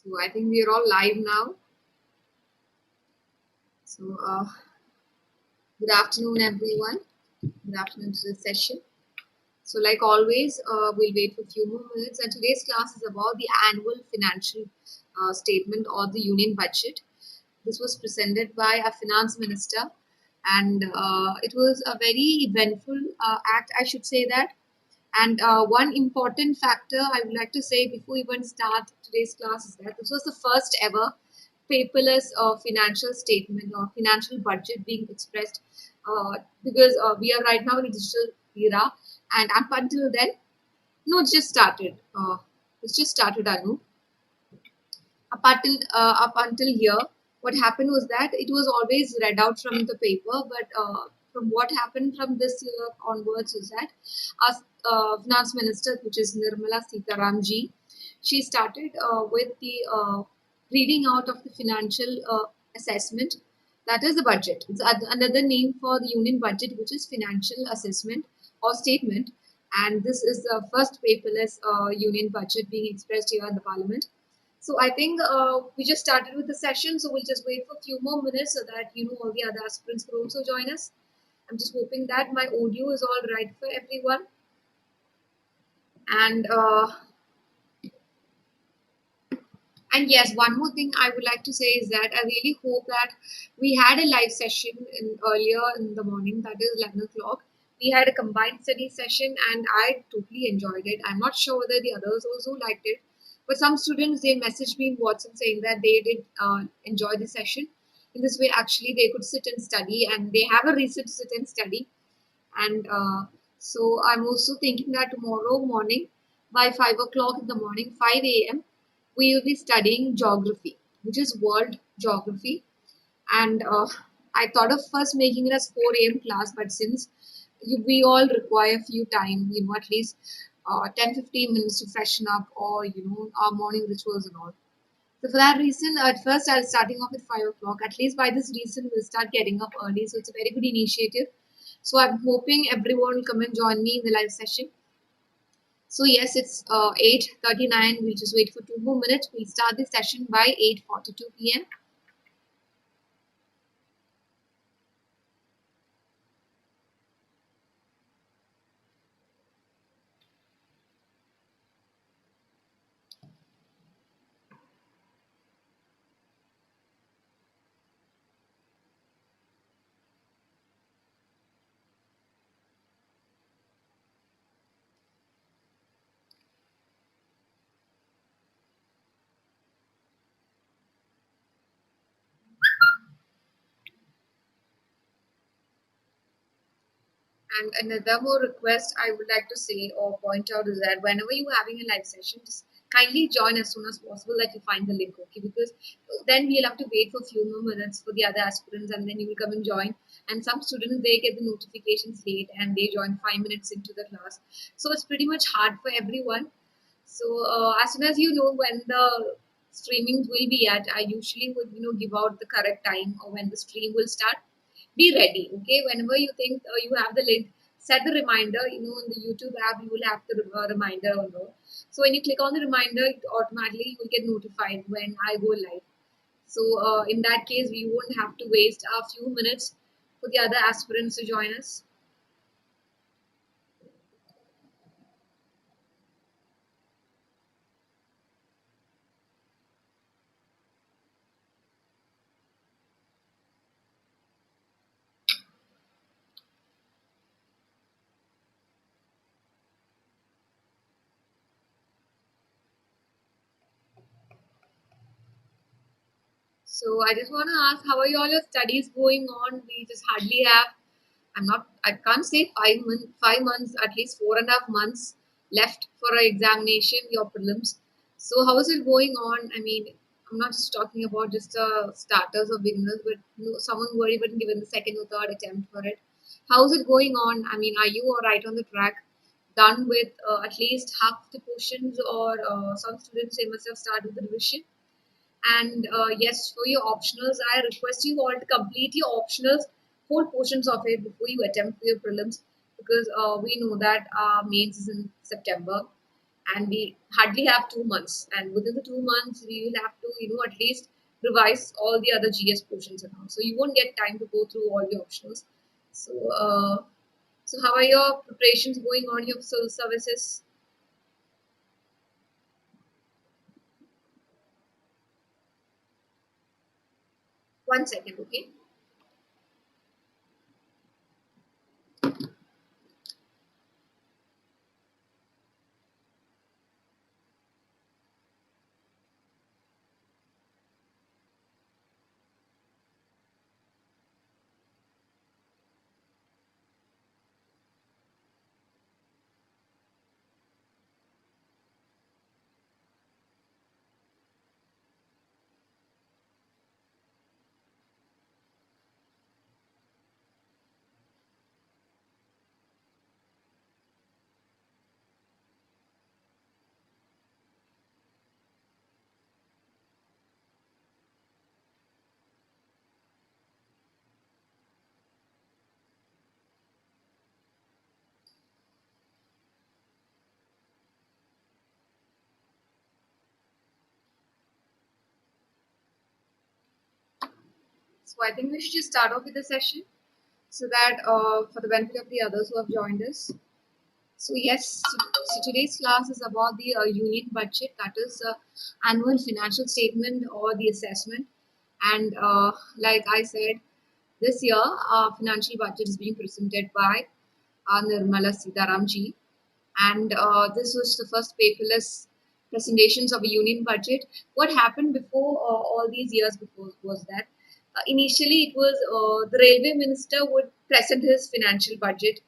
So I think we are all live now. So good afternoon, everyone. Good afternoon to the session. So like always, we'll wait for a few more minutes. And today's class is about the annual financial statement or the union budget. This was presented by a finance minister, and it was a very eventful act, I should say that. And one important factor I would like to say before we even start today's class is that this was the first ever paperless financial statement or financial budget being expressed because we are right now in a digital era, and up until then, no, it's just started. It's just started, Anu. Up until here, what happened was that it was always read out from the paper, but from what happened from this year onwards is that our finance minister, which is Nirmala Sitaramji, she started with the reading out of the financial assessment. That is the budget. It's another name for the union budget, which is financial assessment or statement. And this is the first paperless union budget being expressed here in the parliament. So I think we just started with the session, so we'll just wait for a few more minutes so that all the other aspirants could also join us. I'm just hoping that my audio is all right for everyone. And yes, one more thing I would like to say is that I really hope that we had a live session earlier in the morning, that is 11 o'clock. We had a combined study session and I totally enjoyed it. I'm not sure whether the others also liked it, but some students they messaged me in WhatsApp saying that they did enjoy the session. In this way, actually, they could sit and study, and they have a reason to sit and study. And so I'm also thinking that tomorrow morning by 5 o'clock in the morning, 5 a.m., we will be studying geography, which is world geography. And I thought of first making it as 4 a.m. class, but since we all require a few time, at least 10-15 minutes to freshen up or, our morning rituals and all. So for that reason, at first I was starting off at 5 o'clock. At least by this reason, we'll start getting up early. So it's a very good initiative. So I'm hoping everyone will come and join me in the live session. So yes, it's 8:39. We'll just wait for 2 more minutes. We'll start the session by 8:42 p.m. And another more request I would like to say or point out is that whenever you're having a live session, just kindly join as soon as possible that you find the link, okay? Because then we'll have to wait for a few more minutes for the other aspirants and then you will come and join. And some students, they get the notifications late and they join 5 minutes into the class. So it's pretty much hard for everyone. So as soon as you know when the streaming will be at, I usually would, give out the correct time or when the stream will start. Be ready, okay? Whenever you think you have the link, set the reminder. In the YouTube app you will have the reminder or no. So when you click on the reminder, it automatically you will get notified when I go live. So in that case we won't have to waste a few minutes for the other aspirants to join us. So I just want to ask, how are all your studies going on? We just hardly have, I can't say 5 months, 5 months, at least 4.5 months left for our examination, your prelims. So how is it going on? I mean, I'm not just talking about just starters or beginners, but someone who are even given the second or third attempt for it. How is it going on? I mean, are you all right on the track? Done with at least half the portions, or some students they must have started the revision? And yes, for your optionals, I request you all to complete your optionals, whole portions of it before you attempt for your prelims, because we know that our mains is in September. and we hardly have 2 months. And within the 2 months, we will have to, at least revise all the other GS portions and all. So you won't get time to go through all the optionals. So, so how are your preparations going on your civil services? One second, okay? So I think we should just start off with the session so that for the benefit of the others who have joined us. So yes, so today's class is about the union budget, that is annual financial statement or the assessment. And like I said, this year our financial budget is being presented by Nirmala Sitaramji, and this was the first paperless presentations of a union budget. What happened before all these years before was that initially it was the railway minister would present his financial budget,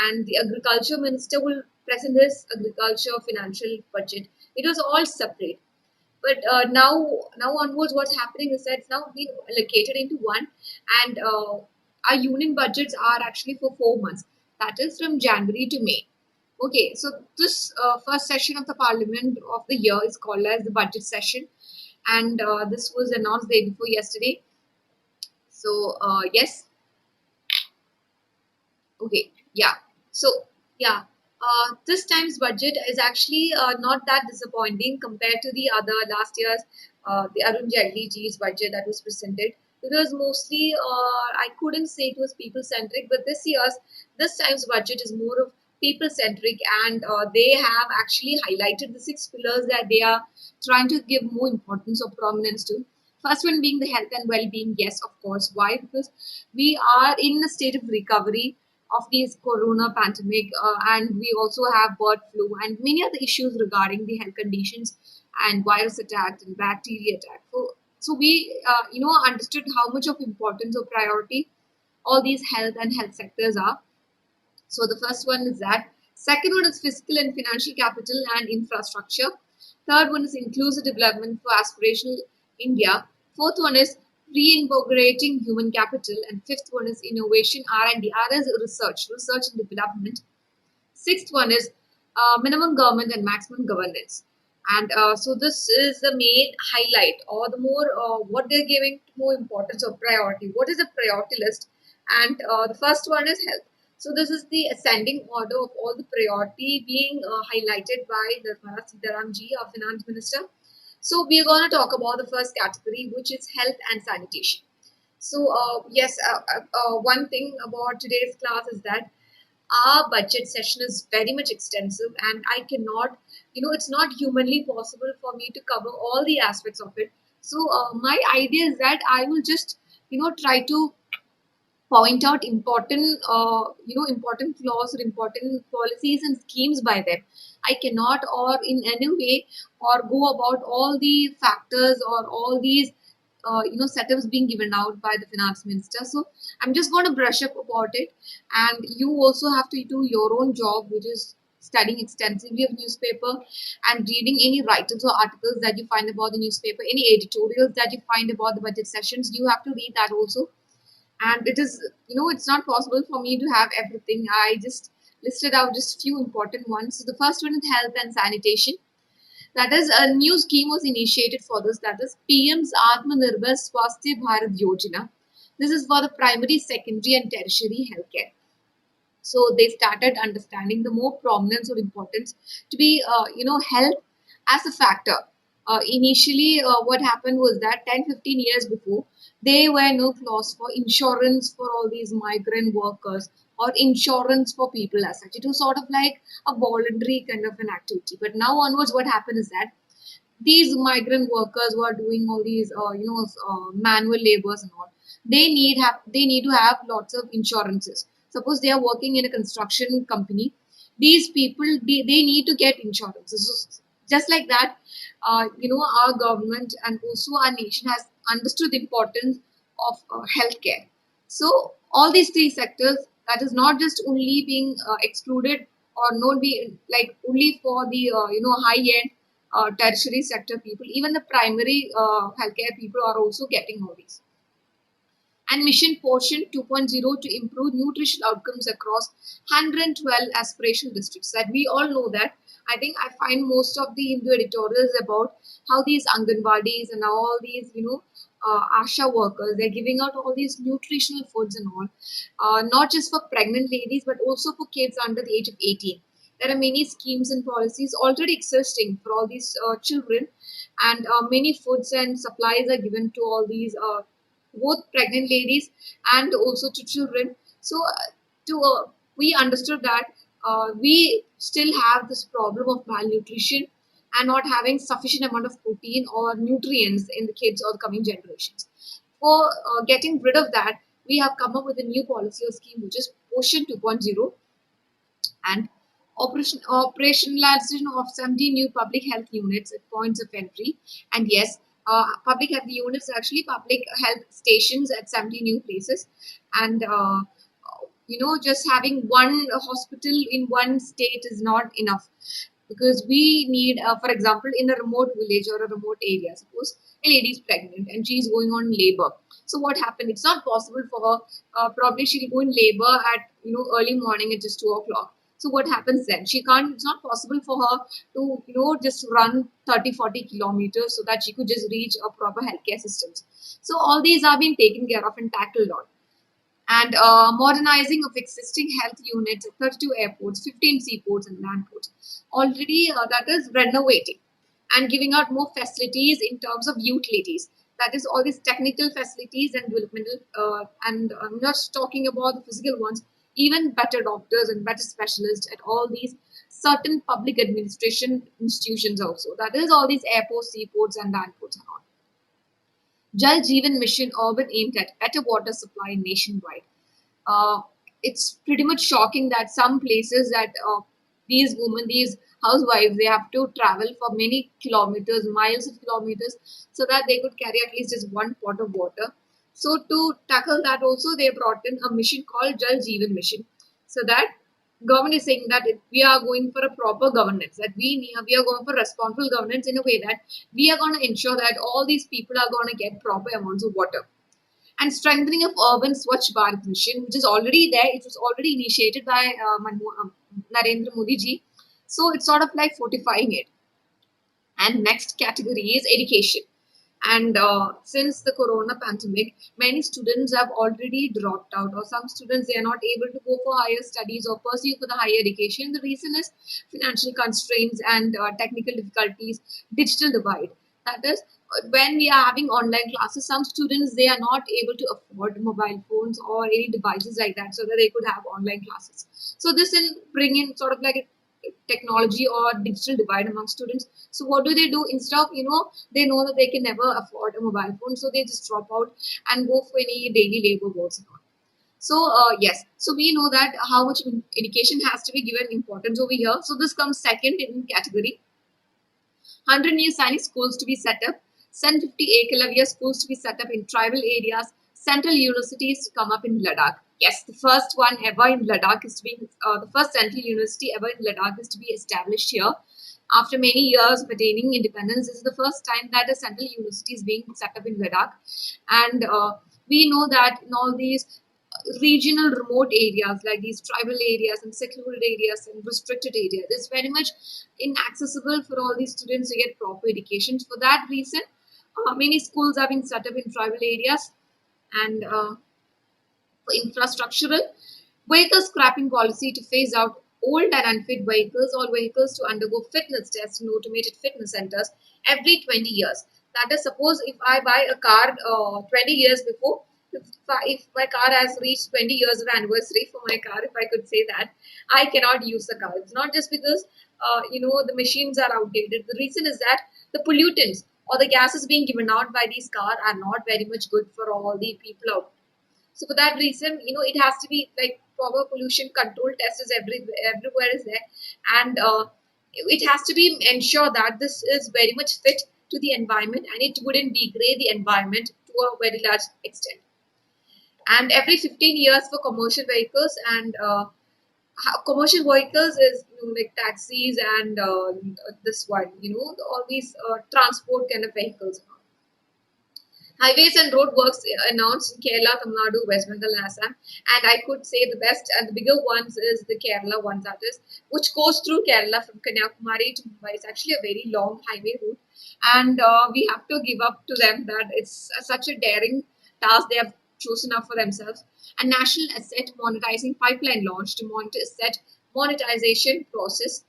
and the agriculture minister will present his agriculture financial budget. It was all separate. But now onwards, what's happening is that it's now being allocated into one, and our union budgets are actually for 4 months. That is from January to May. Okay, so this first session of the Parliament of the year is called as the budget session, and this was announced day before yesterday. So yes, okay, yeah. So yeah, this time's budget is actually not that disappointing compared to the other last year's, the Arun Jaitley ji's budget that was presented. It was mostly, I couldn't say it was people centric, but this time's budget is more of people centric, and they have actually highlighted the six pillars that they are trying to give more importance or prominence to. First one being the health and well-being. Yes, of course. Why? Because we are in a state of recovery of this corona pandemic, and we also have bird flu and many other issues regarding the health conditions and virus attack and bacteria attack. So we, understood how much of importance or priority all these health and health sectors are. So the first one is that. Second one is fiscal and financial capital and infrastructure. Third one is inclusive development for aspirational India. Fourth one is reinvigorating human capital, and fifth one is innovation R&D. R is research and development. Sixth one is minimum government and maximum governance. And so this is the main highlight, or the more what they're giving more importance or priority. What is the priority list? And the first one is health. So this is the ascending order of all the priority being highlighted by Nirmala Sitaramji, our finance minister. So we are going to talk about the first category, which is health and sanitation. So yes, one thing about today's class is that our budget session is very much extensive, and I cannot, it's not humanly possible for me to cover all the aspects of it. So my idea is that I will just, try to point out important clause or important policies and schemes by them. I cannot or in any way or go about all the factors or all these setups being given out by the finance minister. So I'm just going to brush up about it, and you also have to do your own job, which is studying extensively of newspaper and reading any writers or articles that you find about the newspaper, any editorials that you find about the budget sessions. You have to read that also. And it is, it's not possible for me to have everything. I just listed out just few important ones. So the first one is health and sanitation. That is, a new scheme was initiated for this, that is PM's Atmanirbhar Swasthya Bharat Yojana. This is for the primary, secondary and tertiary healthcare. So they started understanding the more prominence or importance to be health as a factor. Initially what happened was that 10-15 years before, there were no clause for insurance for all these migrant workers or insurance for people as such. It was sort of like a voluntary kind of an activity. But now onwards, what happened is that these migrant workers who are doing all these manual labors and all, they need to have lots of insurances. Suppose they are working in a construction company, these people, they need to get insurances. So just like that, our government and also our nation has understood the importance of healthcare. So all these three sectors, that is not just only being excluded or not be like only for the high end tertiary sector people, even the primary healthcare people are also getting all these. And Mission Portion 2.0 to improve nutritional outcomes across 112 aspirational districts. That we all know that. I think I find most of the Hindu editorials about how these Anganwadis and all these, ASHA workers, they're giving out all these nutritional foods and all, not just for pregnant ladies, but also for kids under the age of 18. There are many schemes and policies already existing for all these children, and many foods and supplies are given to all these both pregnant ladies and also to children. So to we understood that we still have this problem of malnutrition and not having sufficient amount of protein or nutrients in the kids or the coming generations. For getting rid of that, we have come up with a new policy or scheme which is Portion 2.0 and operationalization of 70 new public health units at points of entry. And yes, public health units are actually public health stations at 70 new places. And just having one hospital in one state is not enough, because we need, for example, in a remote village or a remote area, suppose a lady is pregnant and she is going on labor. So what happened? It's not possible for her. Probably she'll go in labor at early morning at just 2 o'clock. So what happens then? She can't. It's not possible for her to just run 30-40 kilometers so that she could just reach a proper healthcare systems. So all these are being taken care of and tackled on. And modernizing of existing health units at 32 airports, 15 seaports, and land ports. Already, that is renovating and giving out more facilities in terms of utilities. That is all these technical facilities and developmental, and I'm not talking about the physical ones, even better doctors and better specialists at all these certain public administration institutions also. That is all these airports, seaports, and land ports and all. Jal Jeevan Mission urban aimed at better water supply nationwide. uh, it's pretty much shocking that some places that these women, these housewives, they have to travel for many kilometers, miles of kilometers, so that they could carry at least just one pot of water. So to tackle that, also they brought in a mission called Jal Jeevan Mission, so that government is saying that we are going for a proper governance, that we are going for responsible governance in a way that we are going to ensure that all these people are going to get proper amounts of water. And strengthening of urban Swachh Bharat mission, which is already there. It was already initiated by Narendra Modi ji. So it's sort of like fortifying it. And next category is education. And since the corona pandemic, many students have already dropped out, or some students, they are not able to go for higher studies or pursue for the higher education. The reason is financial constraints and technical difficulties, digital divide. That is, when we are having online classes, some students, they are not able to afford mobile phones or any devices like that, so that they could have online classes. So this will bring in sort of like a technology or digital divide among students. So what do they do? Instead of, they know that they can never afford a mobile phone, so they just drop out and go for any daily labor works and all. So yes, so we know that how much education has to be given importance over here. So this comes second in category. 100 new Sainik schools to be set up, 750 Eklavya schools to be set up in tribal areas, central universities to come up in Ladakh. Yes, the first one ever in Ladakh is to be, the first central university ever in Ladakh is to be established here. After many years of attaining independence, this is the first time that a central university is being set up in Ladakh. And we know that in all these regional remote areas like these tribal areas and secluded areas and restricted areas, it's very much inaccessible for all these students to get proper education. For that reason, many schools have been set up in tribal areas. And for infrastructural Vehicle scrapping policy to phase out old and unfit vehicles or vehicles to undergo fitness tests in automated fitness centers every 20 years. That is, suppose if I buy a car 20 years before, if my car has reached 20 years of anniversary for my car, if I could say that, I cannot use the car. It's not just because the machines are outdated. The reason is that the pollutants or the gases being given out by these cars are not very much good for all the people out. So for that reason, it has to be like proper pollution control test is everywhere is there, and it has to be ensure that this is very much fit to the environment and it wouldn't degrade the environment to a very large extent. And every 15 years for commercial vehicles and commercial vehicles is like taxis and this one, all these transport kind of vehicles. Highways and road works announced in Kerala, Tamil Nadu, West Bengal, and Assam. And I could say the best and the bigger ones is the Kerala one, that is, which goes through Kerala from Kanyakumari to Mumbai. It's actually a very long highway route. And we have to give up to them that it's such a daring task they have chosen up for themselves. A national asset monetizing pipeline launched to monitor asset monetization process,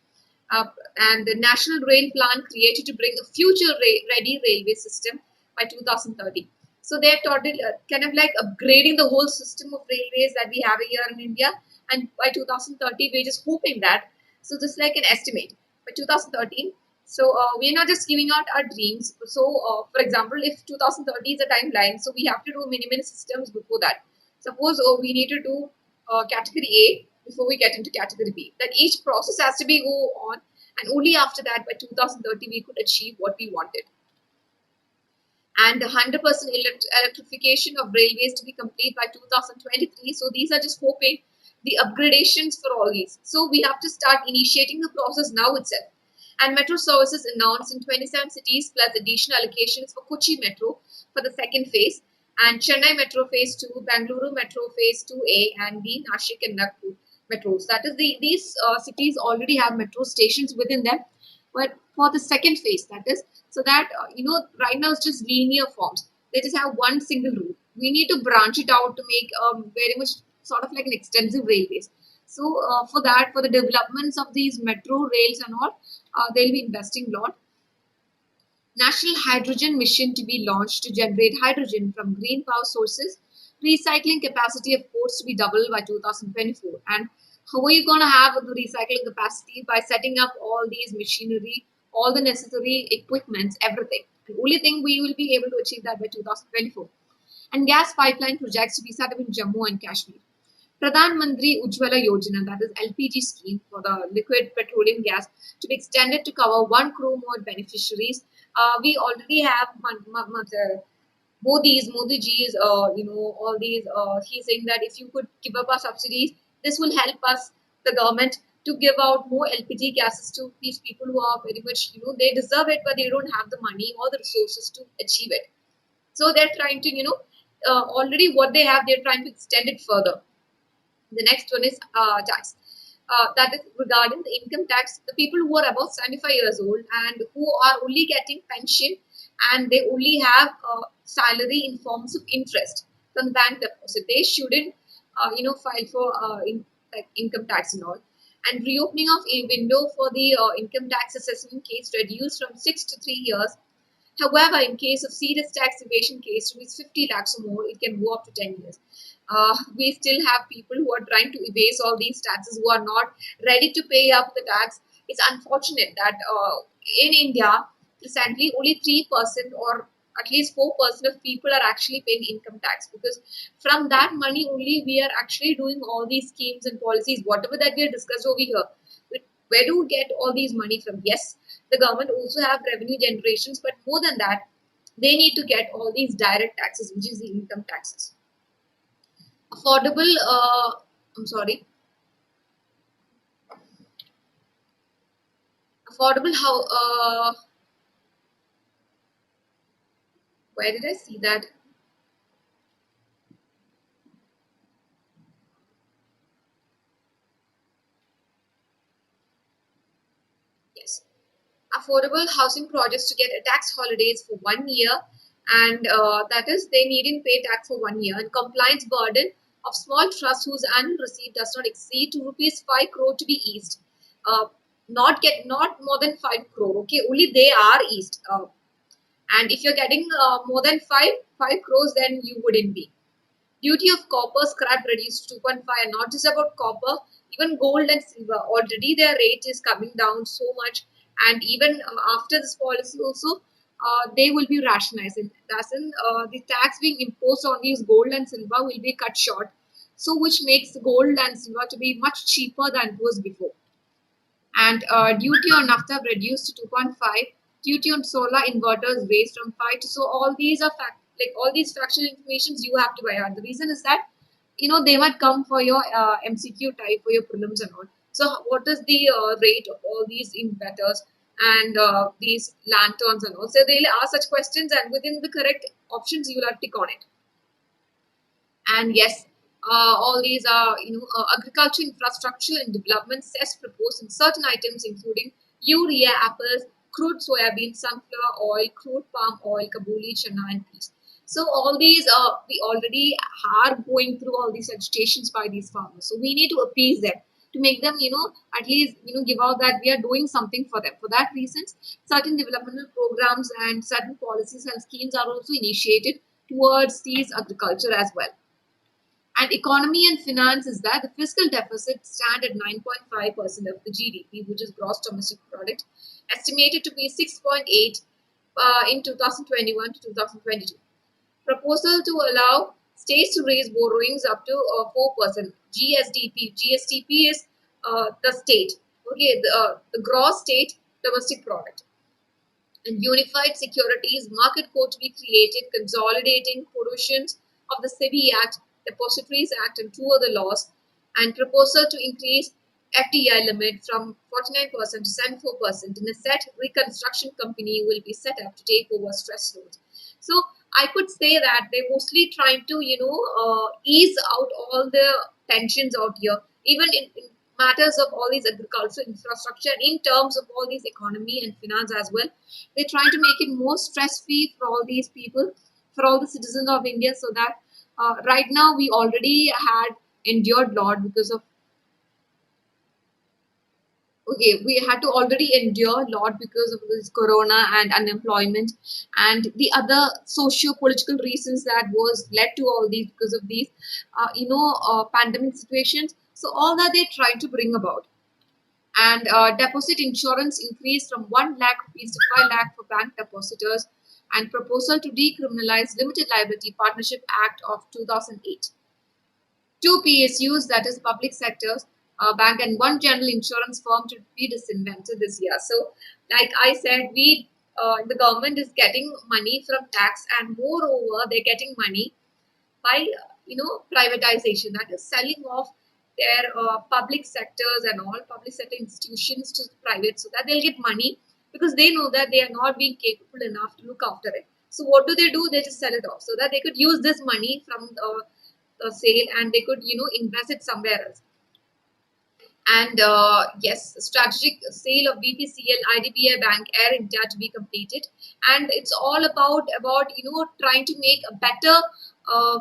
and the National Rail Plan created to bring a future ready railway system by 2030. So they're totally kind of like upgrading the whole system of railways that we have here in India. And by 2030, we're just hoping that. So just like an estimate by 2013. So we're not just giving out our dreams. So for example, if 2030 is a timeline, so we have to do minimum systems before that. Suppose we need to do category A before we get into category B. That each process has to be go on, and only after that, by 2030, we could achieve what we wanted. And 100% electrification of railways to be complete by 2023. So these are just hoping the upgradations for all these. So we have to start initiating the process now itself. And metro services announced in 27 cities plus additional allocations for Kochi Metro for the second phase, and Chennai Metro Phase 2, Bangalore Metro Phase 2A, and the Nashik and Nagpur metros. That is, these cities already have metro stations within them, but for the second phase, that is, so that right now it's just linear forms. They just have one single route. We need to branch it out to make very much sort of like an extensive railways. So for that, for the developments of these metro rails and all, they'll be investing a lot. National hydrogen mission to be launched to generate hydrogen from green power sources. Recycling capacity of ports to be doubled by 2024. And how are you going to have the recycling capacity? By setting up all these machinery, all the necessary equipments, everything. The only thing we will be able to achieve that by 2024. And gas pipeline projects to be set up in Jammu and Kashmir. Pradhan Mantri Ujjwala Yojana, that is LPG scheme for the liquid petroleum gas, to be extended to cover 1 crore more beneficiaries. We already have Modi Ji's, all these. He's saying that if you could give up our subsidies, this will help us, the government, to give out more LPG gases to these people who are very much, they deserve it, but they don't have the money or the resources to achieve it. So they're trying to, already what they have, they're trying to extend it further. The next one is tax. That is regarding the income tax. The people who are above 75 years old and who are only getting pension and they only have salary in forms of interest from the bank deposit, they shouldn't, file for like income tax and all. And reopening of a window for the income tax assessment case reduced from 6 to 3 years. However, in case of serious tax evasion case, rupees 50 lakhs or more, it can go up to 10 years. We still have people who are trying to evade all these taxes, who are not ready to pay up the tax. It's unfortunate that in India, recently only 3% or at least 4% of people are actually paying income tax, because from that money only we are actually doing all these schemes and policies, whatever that we have discussed over here. Where do we get all these money from? Yes, the government also have revenue generations, but more than that, they need to get all these direct taxes, which is the income taxes. Affordable, I'm sorry, affordable how, where did I see that? Yes. Affordable housing projects to get a tax holidays for 1 year, and that is they needn't pay tax for 1 year, and compliance burden of small trusts whose annual receipt does not exceed to rupees 5 crore to be eased. Uh, not more than 5 crore. Okay, only they are eased. And if you're getting more than 5 crores, then you wouldn't be. Duty of copper scrap reduced to 2.5, and not just about copper, even gold and silver. Already their rate is coming down so much, and even after this policy, also they will be rationalized. Thus, the tax being imposed on these gold and silver will be cut short, so which makes gold and silver to be much cheaper than it was before. And duty on naphtha reduced to 2.5. Duty on solar inverters raised from 5 to, so all these are like all these factual informations you have to buy out. The reason is that they might come for your MCQ type for your prelims and all. So what is the rate of all these inverters and these lanterns and all? So they'll ask such questions, and within the correct options you will have to tick on it. And yes, all these are, agriculture infrastructure and development cess proposed in certain items, including urea, apples, crude soybean, sunflower oil, crude palm oil, kabuli, chana, and peas. So all these, we already are going through all these agitations by these farmers. So we need to appease them to make them, at least, give out that we are doing something for them. For that reasons, certain developmental programs and certain policies and schemes are also initiated towards these agriculture as well. And economy and finance is that the fiscal deficit stand at 9.5% of the GDP, which is gross domestic product, estimated to be 6.8 in 2021 to 2022. Proposal to allow states to raise borrowings up to 4%. GSTP is the state, okay, the gross state domestic product. And unified securities market code to be created, consolidating provisions of the SEBI Act, Depositories Act, and two other laws, and proposal to increase FDI limit from 49% to 74%, and a set reconstruction company will be set up to take over stress loans. So I could say that they're mostly trying to, ease out all the tensions out here, even in matters of all these agricultural infrastructure, in terms of all these economy and finance as well. They're trying to make it more stress free for all these people, for all the citizens of India, so that right now we already had endured lot because of, okay, we had to already endure a lot because of this corona and unemployment and the other socio-political reasons that was led to all these because of these pandemic situations. So all that they tried to bring about. And deposit insurance increased from 1 lakh rupees to 5 lakh for bank depositors, and proposal to decriminalize limited liability partnership act of 2008. Two PSUs, that is public sectors, bank, and one general insurance firm to be disinvented this year. So, like I said, the government is getting money from tax, and moreover, they're getting money by privatization, that is selling off their public sectors and all public sector institutions to private, so that they'll get money because they know that they are not being capable enough to look after it. So what do? They just sell it off so that they could use this money from the sale, and they could invest it somewhere else. And yes, strategic sale of BPCL, IDBI Bank, Air India to be completed, and it's all about trying to make a better uh,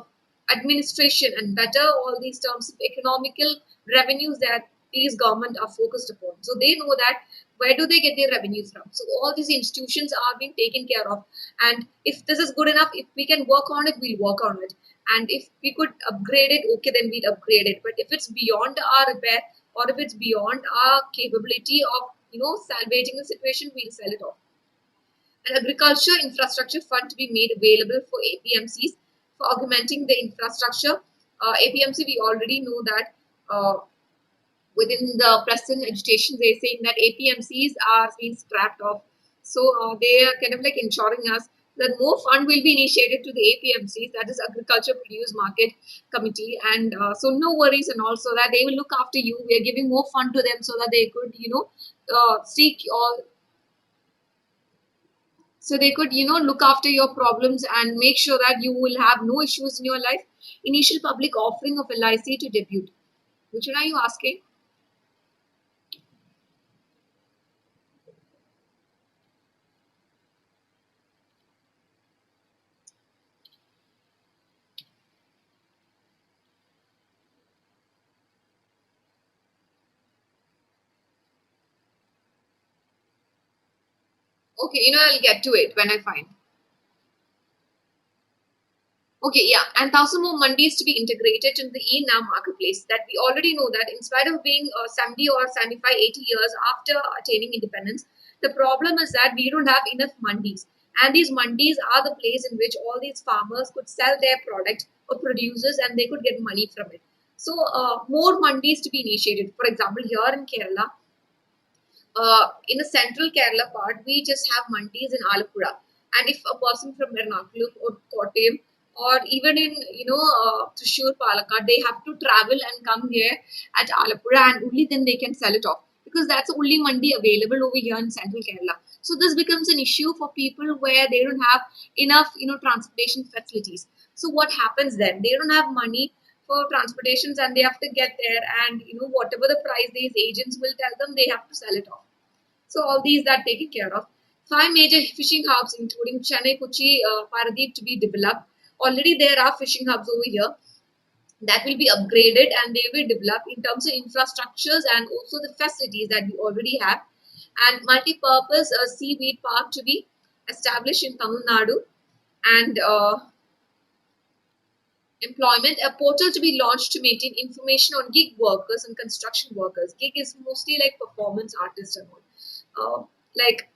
administration and better all these terms of economical revenues that these government are focused upon. So they know that where do they get their revenues from. So all these institutions are being taken care of, and if this is good enough, if we can work on it, we'll work on it. And if we could upgrade it, okay, then we'll upgrade it. But if it's beyond our repair, or if it's beyond our capability of salvaging the situation, we'll sell it off. An agriculture infrastructure fund to be made available for APMCs for augmenting the infrastructure. APMC, we already know that within the present agitation, they're saying that APMCs are being scrapped off. So they are kind of like ensuring us that more fund will be initiated to the APMCs, that is Agriculture Produce Market Committee, and so no worries, and also that they will look after you. We are giving more fund to them so that they could, seek all, so they could look after your problems and make sure that you will have no issues in your life. Initial public offering of LIC to debut. Which one are you asking? Okay, I'll get to it when I find. Okay, yeah, and thousand more mandis to be integrated in the e-now marketplace. That we already know that in spite of being 70 or 75, 80 years after attaining independence, the problem is that we don't have enough mandis. And these mandis are the place in which all these farmers could sell their product or producers and they could get money from it. So, more mandis to be initiated. For example, here in Kerala, in the central Kerala part, we just have mandis in Alapura. And if a person from Ernakulam or Kottayam or even in Trishur, Palakkad, they have to travel and come here at Alapura, and only then they can sell it off because that's the only mandi available over here in central Kerala. So this becomes an issue for people where they don't have enough transportation facilities. So what happens then? They don't have money for transportations and they have to get there, and whatever the price these agents will tell them, they have to sell it off. So all these are taken care of. Five major fishing hubs, including Chennai, Kochi, Paradeep, to be developed. Already there are fishing hubs over here that will be upgraded and they will develop in terms of infrastructures and also the facilities that we already have. And multi-purpose seaweed park to be established in Tamil Nadu, and employment, a portal to be launched to maintain information on gig workers and construction workers. Gig is mostly like performance artists and all. Like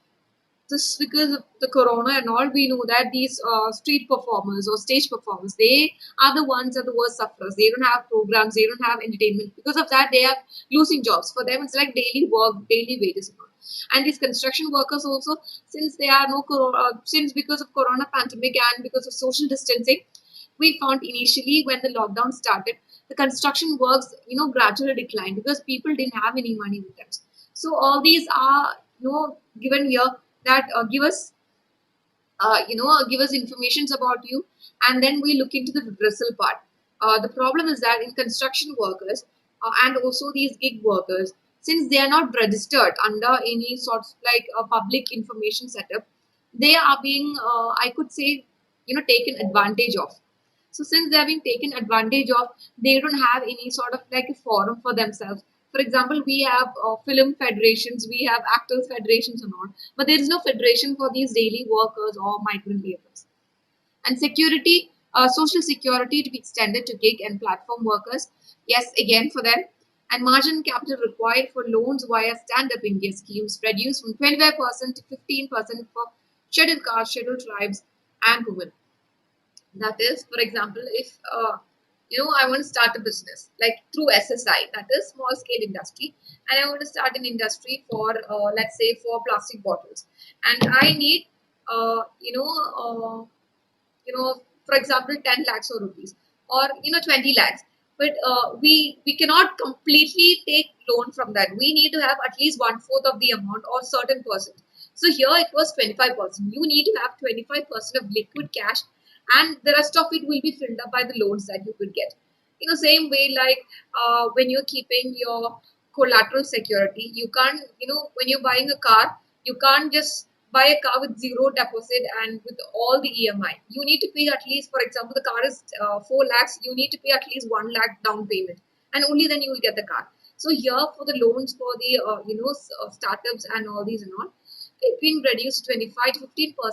this, because of the corona and all, we know that these street performers or stage performers, they are the ones that are the worst sufferers. They don't have programs, they don't have entertainment. Because of that, they are losing jobs. For them, it's like daily work, daily wages and all. And these construction workers also, since they are no corona, since because of corona pandemic and because of social distancing, we found initially when the lockdown started, the construction works gradually declined because people didn't have any money with them. So all these are given here that give us informations about you, and then we look into the redressal part. The problem is that in construction workers and also these gig workers, since they are not registered under any sort of like a public information setup, they are being, I could say, taken advantage of. So since they are being taken advantage of, they don't have any sort of like a forum for themselves. For example, we have film federations, we have actors federations and all, but there is no federation for these daily workers or migrant laborers. And security, social security to be extended to gig and platform workers. Yes, again for them. And margin capital required for loans via Stand Up India schemes reduced from 25% to 15% for scheduled castes, scheduled tribes, and women. That is, for example, if I want to start a business like through SSI, that is small scale industry, and I want to start an industry for let's say for plastic bottles, and I need for example, 10 lakhs or rupees, or 20 lakhs. But we cannot completely take loan from that. We need to have at least one fourth of the amount or certain percent. So here it was 25%. You need to have 25% of liquid cash, and the rest of it will be filled up by the loans that you could get. Same way like when you're keeping your collateral security, you can't, when you're buying a car, you can't just buy a car with zero deposit and with all the EMI. You need to pay at least, for example, the car is 4 lakhs, you need to pay at least 1 lakh down payment, and only then you will get the car. So here for the loans for the startups and all these and all, it being reduced to 25 to 15% for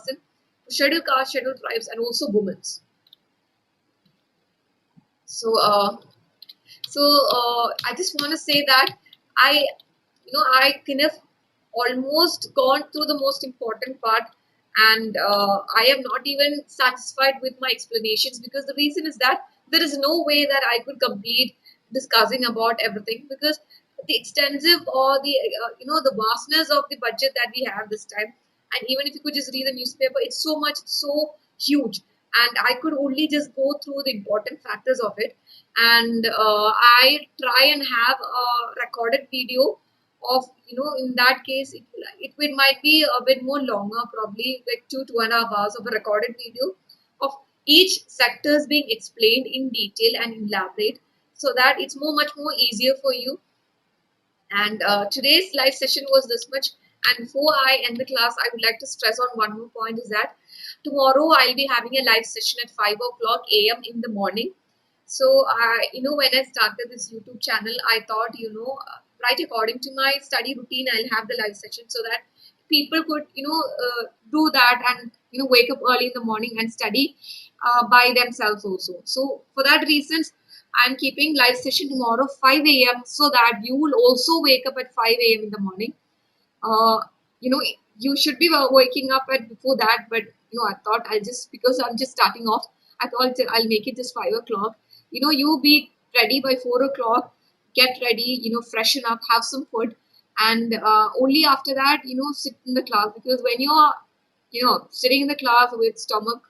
scheduled cars, scheduled tribes, and also women's. So I just want to say that I I kind of almost gone through the most important part, and I am not even satisfied with my explanations because the reason is that there is no way that I could complete discussing about everything because the extensive or the the vastness of the budget that we have this time, and even if you could just read the newspaper, it's so much, so huge, and I could only just go through the important factors of it, and I try and have a recorded video of in that case it might be a bit more longer, probably like 2.5 hours of a recorded video of each sectors being explained in detail and elaborate, so that it's much more easier for you. And today's live session was this much. And before I end the class, I would like to stress on one more point is that tomorrow I'll be having a live session at 5 o'clock a.m. in the morning. So, when I started this YouTube channel, I thought, right according to my study routine, I'll have the live session so that people could do that and wake up early in the morning and study by themselves also. So for that reasons, I'm keeping live session tomorrow 5 a.m. so that you will also wake up at 5 a.m. in the morning. uh, you should be waking up at before that, but I thought I'll just, because I'm just starting off, I thought I'll make it just 5 o'clock. You be ready by 4 o'clock, get ready, freshen up, have some food, and only after that, sit in the class. Because when you're, sitting in the class with stomach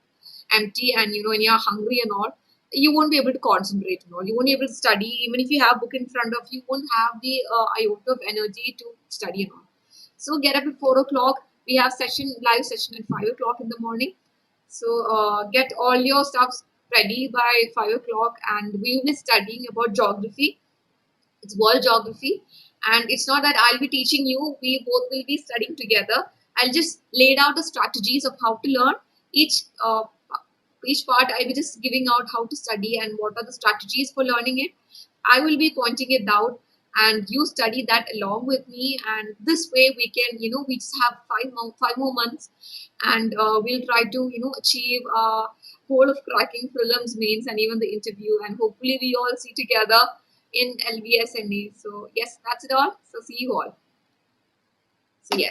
empty and when you're hungry and all, you won't be able to concentrate and all. You won't be able to study. Even if you have book in front of you, you won't have the iota of energy to study and all. So get up at 4 o'clock. We have live session at 5 o'clock in the morning. So get all your stuff ready by 5 o'clock, and we will be studying about geography. It's world geography, and it's not that I'll be teaching you. We both will be studying together. I'll just laid out the strategies of how to learn each part. I'll be just giving out how to study and what are the strategies for learning it. I will be pointing it out, and you study that along with me. And this way, we can, we just have 5 more months, and we'll try to, achieve a goal of cracking prelims, mains, and even the interview. And hopefully, we all see together in LBSNA. So yes, that's it all. So see you all.